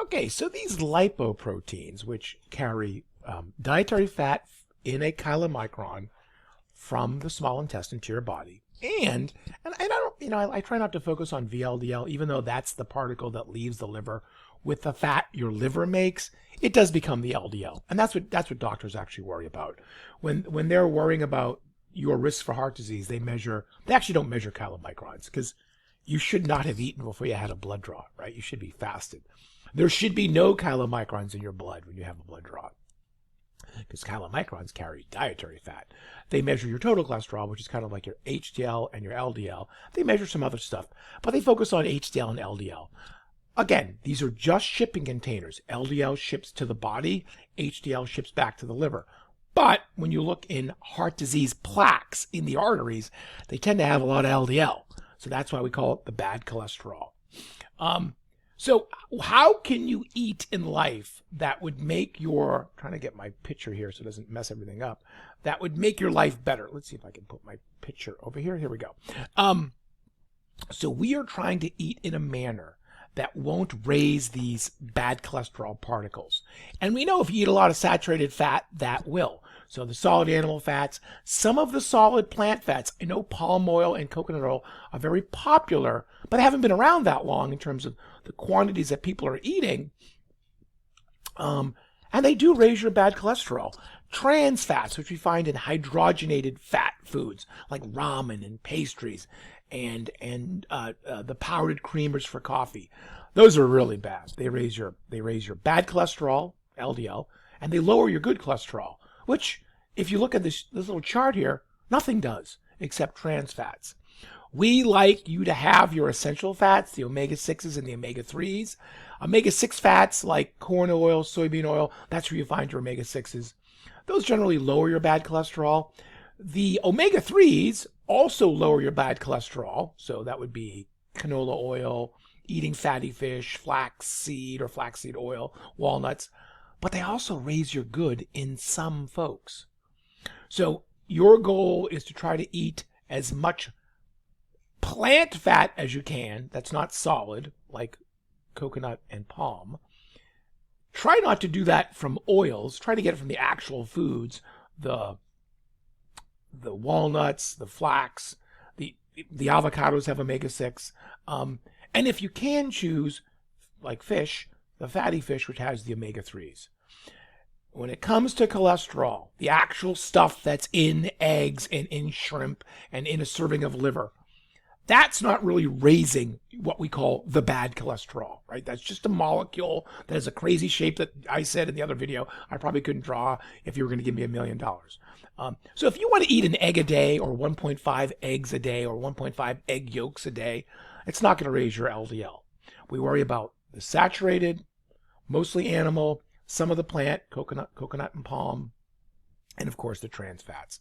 Okay, so these lipoproteins, which carry dietary fat in a chylomicron from the small intestine to your body, and I don't, I try not to focus on VLDL, even though that's the particle that leaves the liver with the fat your liver makes. It does become the LDL, and that's what doctors actually worry about when they're worrying about your risk for heart disease. They actually don't measure chylomicrons because you should not have eaten before you had a blood draw, right? You should be fasted. There should be no chylomicrons in your blood when you have a blood draw, because chylomicrons carry dietary fat. They measure your total cholesterol, which is kind of like your HDL and your LDL. They measure some other stuff, but they focus on HDL and LDL. Again, these are just shipping containers. LDL ships to the body, HDL ships back to the liver. But when you look in heart disease plaques in the arteries, they tend to have a lot of LDL. So that's why we call it the bad cholesterol. So how can you eat in life that would make trying to get my picture here so it doesn't mess everything up, that would make your life better? Let's see if I can put my picture over here. Here we go. So we are trying to eat in a manner that won't raise these bad cholesterol particles. And we know if you eat a lot of saturated fat, that will. So the solid animal fats, some of the solid plant fats, I know palm oil and coconut oil are very popular, but they haven't been around that long in terms of the quantities that people are eating. And they do raise your bad cholesterol. Trans fats, which we find in hydrogenated fat foods like ramen and pastries and the powdered creamers for coffee, those are really bad. They raise your bad cholesterol, LDL, and they lower your good cholesterol, which, if you look at this little chart here, nothing does except trans fats. We like you to have your essential fats, the omega-6s and the omega-3s. Omega-6 fats like corn oil, soybean oil, that's where you find your omega-6s. Those generally lower your bad cholesterol. The omega-3s also lower your bad cholesterol, so that would be canola oil, eating fatty fish, flaxseed or flaxseed oil, walnuts, but they also raise your good in some folks. So your goal is to try to eat as much plant fat as you can that's not solid, like coconut and palm. Try not to do that from oils. Try to get it from the actual foods, the walnuts, the flax, the avocados have omega-6. And if you can choose, like fish, the fatty fish, which has the omega-3s. When it comes to cholesterol, the actual stuff that's in eggs and in shrimp and in a serving of liver, that's not really raising what we call the bad cholesterol, right? That's just a molecule that has a crazy shape that I said in the other video I probably couldn't draw if you were going to give me $1 million. So if you want to eat an egg a day or 1.5 eggs a day or 1.5 egg yolks a day, it's not going to raise your LDL. We worry about the saturated, mostly animal, some of the plant, coconut and palm, and of course the trans fats.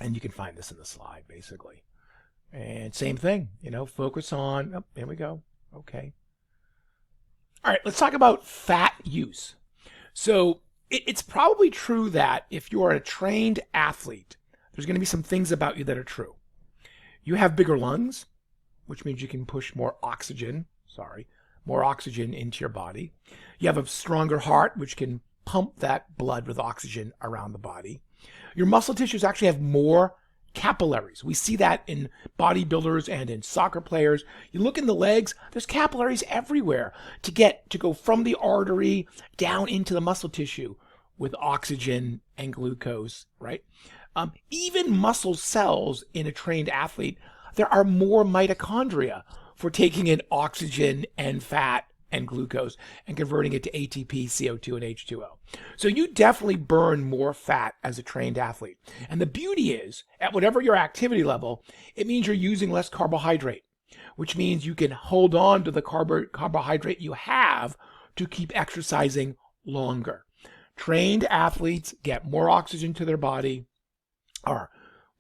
And you can find this in the slide, basically. And same thing, focus on, oh, there we go. Okay. All right, let's talk about fat use. So it's probably true that if you are a trained athlete, there's going to be some things about you that are true. You have bigger lungs, which means you can push more oxygen into your body. You have a stronger heart, which can pump that blood with oxygen around the body. Your muscle tissues actually have more capillaries. We see that in bodybuilders and in soccer players. You look in the legs, there's capillaries everywhere to go from the artery down into the muscle tissue with oxygen and glucose, right? Even muscle cells in a trained athlete, there are more mitochondria for taking in oxygen and fat and glucose and converting it to ATP, CO2, and H2O. So you definitely burn more fat as a trained athlete. And the beauty is, at whatever your activity level, it means you're using less carbohydrate, which means you can hold on to the carbohydrate you have to keep exercising longer. Trained athletes get more oxygen to their body, are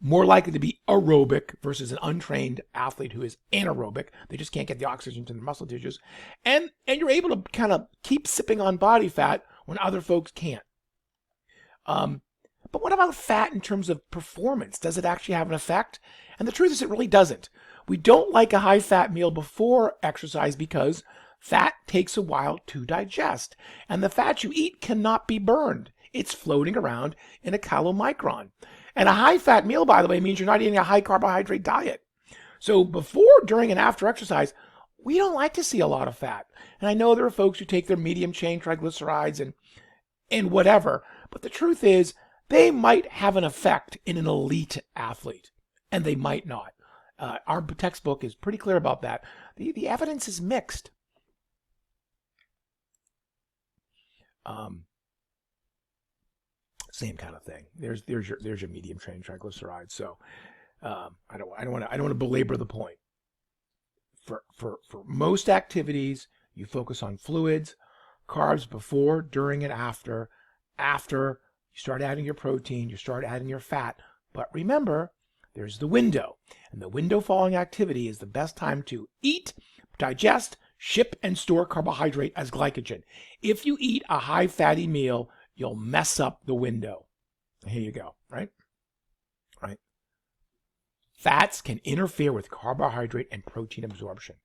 more likely to be aerobic versus an untrained athlete who is anaerobic. They just can't get the oxygen to their muscle tissues. And you're able to kind of keep sipping on body fat when other folks can't. But what about fat in terms of performance? Does it actually have an effect? And the truth is it really doesn't. We don't like a high-fat meal before exercise because Fat takes a while to digest, and the fat you eat cannot be burned. It's floating around in a chylomicron. And a high-fat meal, by the way, means you're not eating a high-carbohydrate diet. So before, during, and after exercise, we don't like to see a lot of fat. And I know there are folks who take their medium-chain triglycerides and whatever, but the truth is they might have an effect in an elite athlete, and they might not. Our textbook is pretty clear about that. The evidence is mixed. Same kind of thing. There's your medium chain triglycerides. So I don't want to belabor the point. For most activities, you focus on fluids, carbs before, during, and after. After you start adding your protein, you start adding your fat. But remember, there's the window, and the window following activity is the best time to eat, digest, ship, and store carbohydrate as glycogen. If you eat a high fatty meal, you'll mess up the window. Here you go, right? Right. Fats can interfere with carbohydrate and protein absorption.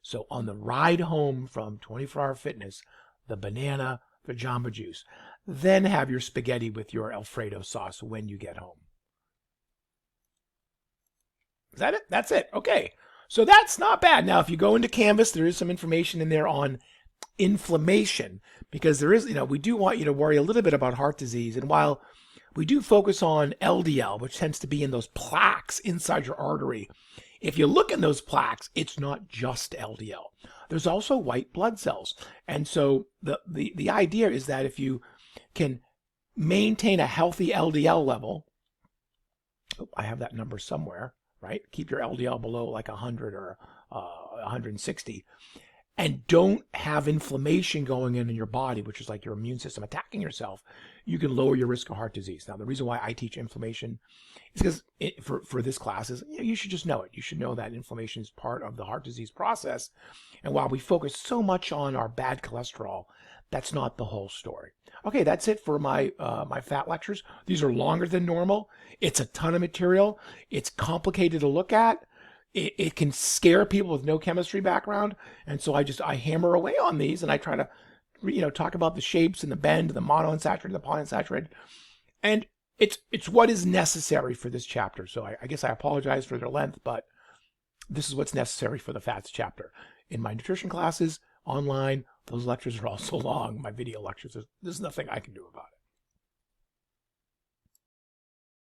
So on the ride home from 24-Hour Fitness, the banana, the Jamba Juice, then have your spaghetti with your Alfredo sauce when you get home. Is that it? That's it. Okay. So that's not bad. Now, if you go into Canvas, there is some information in there on inflammation, because there is, we do want you to worry a little bit about heart disease. And while we do focus on LDL, which tends to be in those plaques inside your artery, if you look in those plaques, it's not just LDL. There's also white blood cells. And so the idea is that if you can maintain a healthy LDL level, I have that number somewhere, right? Keep your LDL below like 100 or 160, and don't have inflammation going in your body, which is like your immune system attacking yourself, you can lower your risk of heart disease. Now, the reason why I teach inflammation is because for this class is you should just know it. You should know that inflammation is part of the heart disease process. And while we focus so much on our bad cholesterol, that's not the whole story. Okay, that's it for my fat lectures. These are longer than normal. It's a ton of material. It's complicated to look at. It can scare people with no chemistry background. And so I hammer away on these, and I try to talk about the shapes and the bend, the monounsaturated, the polyunsaturated. And it's what is necessary for this chapter. So I guess I apologize for their length, but this is what's necessary for the fats chapter. In my nutrition classes, online, those lectures are all so long, my video lectures, there's nothing I can do about it.